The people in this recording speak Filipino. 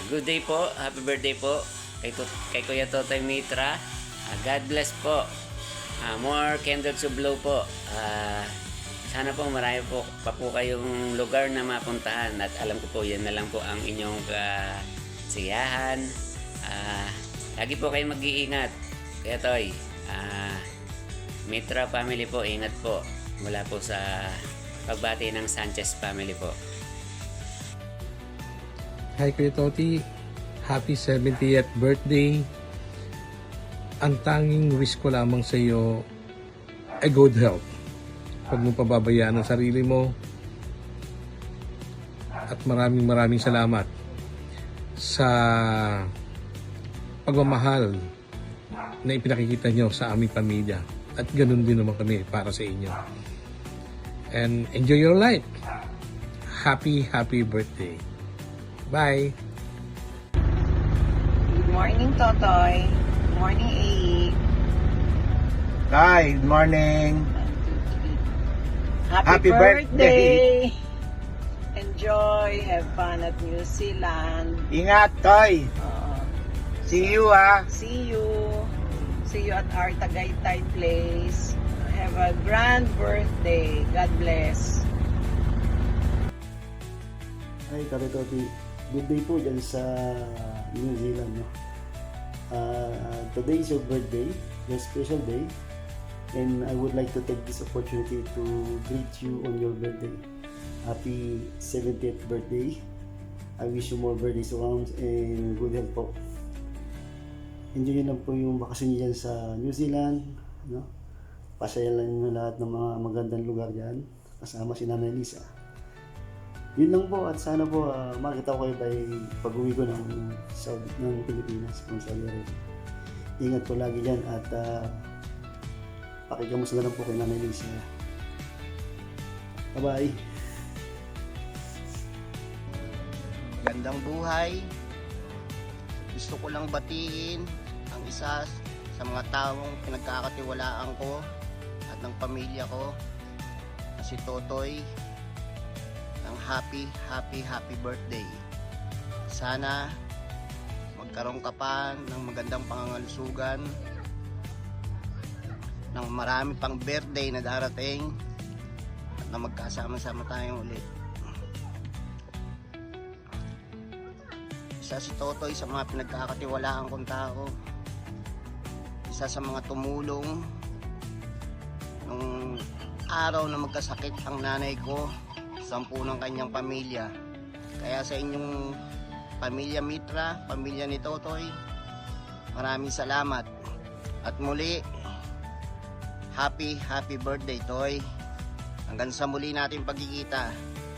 Good day po, happy birthday po kay Kuya Totoy Mitra. God bless po. More candles to blow po. Sana po marami po pa po kayong lugar na mapuntahan at alam ko po yan na lang po ang inyong kasiyahan. Lagi po kayong mag-iingat. Kuya Toy, Mitra family po, ingat po mula po sa pagbati ng Sanchez family po. Hi Kuya Toti, happy 70th birthday. Ang tanging wish ko lamang sa iyo ay good health. Huwag mo pababayaan ang sarili mo. At maraming salamat sa pagmamahal na ipinakikita nyo sa aming pamilya. At ganun din naman kami para sa inyo. And enjoy your life. Happy birthday. Bye! Good morning, Totoy. Good morning, A. Hi, good morning. Happy Happy birthday! Enjoy, have fun at New Zealand. Ingat, Toy. See you, ha. See you. See you at our Tagaytay place. Have a grand birthday. God bless. Hi, Karitoti. Good day po dyan sa New Zealand. No? Today is your birthday, your special day. And I would like to take this opportunity to greet you on your birthday. Happy 70th birthday. I wish you more birthdays to come and good health po. Enjoy nyo lang po yung bakasyon nyo dyan sa New Zealand. No? Pasayalan nyo lahat ng mga magandang lugar dyan. Kasama si Nanay Lisa. Yun lang po at sana po makita ko kayo pag-uwi ko ng Pilipinas kung Saudi Arabia. Ingat po lagi dyan at pakikamusta na lang po kay Nanay Lisa. Bye-bye! Gandang buhay. Gusto ko lang batiin ang isa sa mga taong pinagkakatiwalaan ko at ng pamilya ko na si Totoy. Ang happy birthday. Sana magkaroon ka pa ng magandang pangangalusugan, ng marami pang birthday na darating at na magkasama-sama tayong ulit. Isa si Totoy sa mga pinagkakatiwalaan kong tao. Isa sa mga tumulong nung araw na magkasakit ang nanay ko, 10 ng kanyang pamilya. Kaya sa inyong pamilya Mitra, pamilya ni Totoy, maraming salamat. At muli, happy birthday, Toy. Hanggang sa muli natin pagkikita.